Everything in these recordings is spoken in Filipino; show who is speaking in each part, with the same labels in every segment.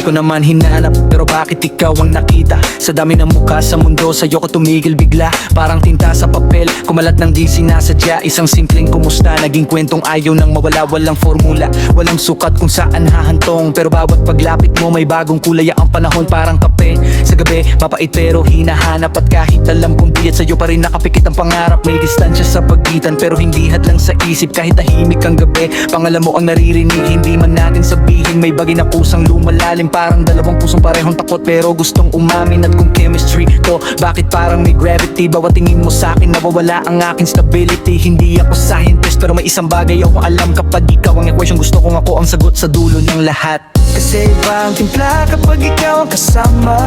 Speaker 1: ko naman hinanap, pero bakit ikaw ang nakita? Sa dami ng mukha sa mundo, sa'yo ko tumigil bigla. Parang tinta sa papel, kumalat ng di sinasadya. Isang simpleng kumusta, naging kwentong ayaw nang mawala. Walang formula, walang sukat kung saan hahantong, pero bawat paglapit mo may bagong kulay. Ang panahon parang kape sa gabi, mapait pero hinahanap. At kahit alam kong biyat, sa'yo pa rin nakapikit ang pangarap. May distansya sa pagitan pero hindi hadlang sa isip. Kahit tahimik ang gabi, pangalan mo ang naririnig. Hindi man natin sabihin, may bagay na pusang lumalalim. Parang dalawang pusong parehong takot pero gustong umamin. At kung chemistry to, bakit parang may gravity? Bawat tingin mo sa'kin, nawawala ang aking stability. Hindi ako scientist pero may isang bagay akong alam. Kapag ikaw ang equation, gusto kong ako ang sagot sa dulo ng lahat. Kasi iba ang timpla kapag ikaw ang kasama.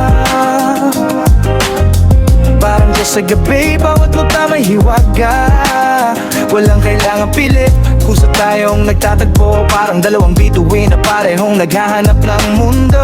Speaker 1: Parang dyan sa gabi, bawat nota may hiwaga. Walang kailangang pilit, kusa tayong nagtatagpo. Parang dalawang bituin na parehong naghahanap ng mundo.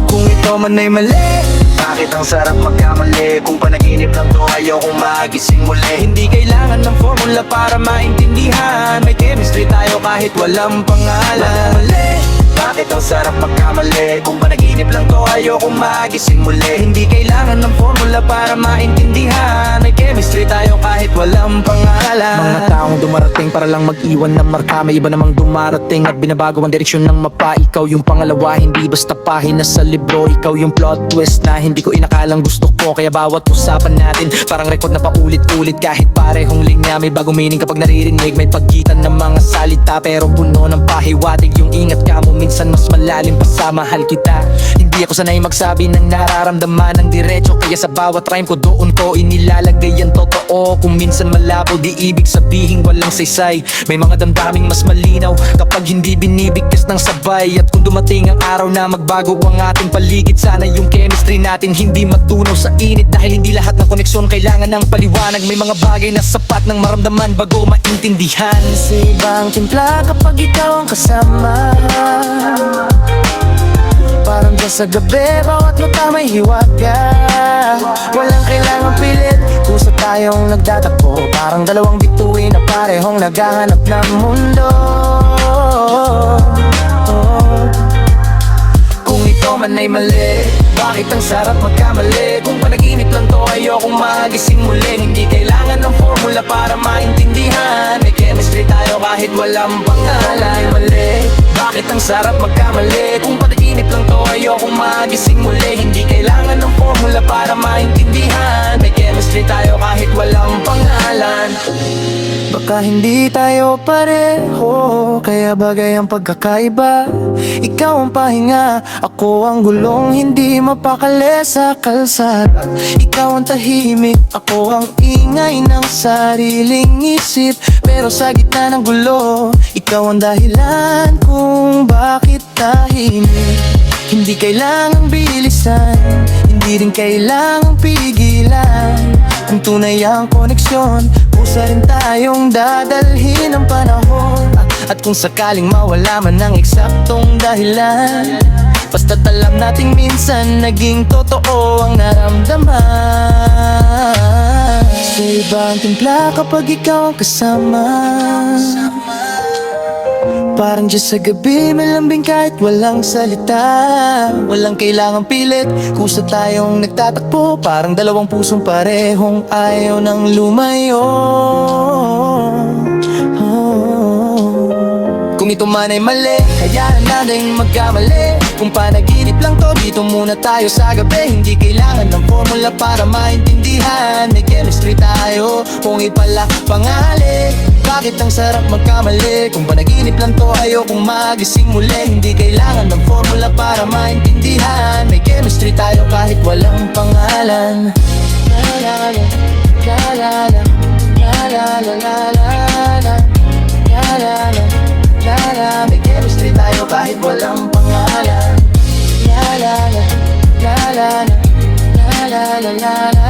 Speaker 1: Kung ito man ay mali, bakit ang sarap magkamali? Kung panaginip lang to, ayokong magising muli. Hindi kailangan ng formula para maintindihan. May chemistry tayo kahit walang pangalan. Mali, bakit ang sarap magkamali? Kung panaginip lang to, ayokong magising muli. Hindi kailangan ng formula para maintindihan. May chemistry tayo kahit walang pangalan. Mga taong dumarating para lang mag-iwan ng marka. May iba namang dumarating at binabago ang direksyon ng mapa. Ikaw yung pangalawa, hindi basta pahina sa libro. Ikaw yung plot twist na hindi ko inakalang gusto ko. Kaya bawat usapan natin parang record na paulit-ulit. Kahit parehong linya, may bagong meaning kapag naririnig. May pagitan ng mga salita pero puno ng pahiwatig. Yung ingat ka mo minsan mas malalim pa sa mahal kita. Hindi ako sanay magsabi ng nararamdaman ng diretso, kaya sa bawat rhyme ko doon ko inilalagay ang totoo. Kung minsan malabo, di ibig sabihin walang saysay. May mga damdaming mas malinaw kapag hindi binibigkas ng sabay. At kung dumating ang araw na magbago ang ating paligid, sana yung chemistry natin hindi matunaw sa init. Dahil hindi lahat ng koneksyon kailangan ng paliwanag. May mga bagay na sapat ng maramdaman bago maintindihan. Kasi ibang timpla kapag ikaw ang kasama. Parang dyan sa gabi, bawat nota may hiwaga. Walang kailangang pilit, kusa tayong nagtatakbo. Parang dalawang bituin na parehong naghahanap ng mundo. Kung ito man ay mali, bakit ang sarap magkamali? Kung panaginip lang to, ayokong magising muli. Hindi kailangan ng formula para maintindihan. May chemistry tayo kahit walang pangalan. Mali, bakit ang sarap magkamali? Kung panaginip lang to, ayokong magising muli. Hindi kailangan ng formula para maintindihan. May chemistry tayo kahit walang pangalan. Baka hindi tayo pareho, kaya bagay ang pagkakaiba. Ikaw ang pahinga, ako ang gulong hindi mapakali sa kalsada. Ikaw ang tahimik, ako ang ingay ng sariling isip. Pero sa gitna ng gulo, ikaw ang dahilan kung bakit tahimik. Hindi kailangang bilisan, hindi rin kailangang pigilan. Kung tunay ang koneksyon, kusa rin tayong dadalhin ng panahon. At kung sakaling mawala man ang eksaktong dahilan, basta't alam nating minsan naging totoo ang naramdaman. Sa ibang timpla kapag ikaw ang kasama. Parang dyan sa gabi, malambing kahit walang salita. Walang kailangang pilit, kusa tayong nagtatakbo. Parang dalawang pusong parehong ayaw nang lumayo. Kung ito man ay mali, kaya na natin magkamali. Kung panaginip lang to, dito muna tayo sa gabi. Hindi kailangan ng formula para maintindihan. May chemistry tayo, kung ipala pangali. Bakit ang sarap magkamali? Kung panaginip lang to, ayokong magising muli. Hindi kailangan ng formula para maintindihan. May chemistry tayo kahit walang pangalan. La la la, la la la, la la la la la, la la la. May chemistry tayo kahit walang pangalan. La la la, la la la, la la la la la.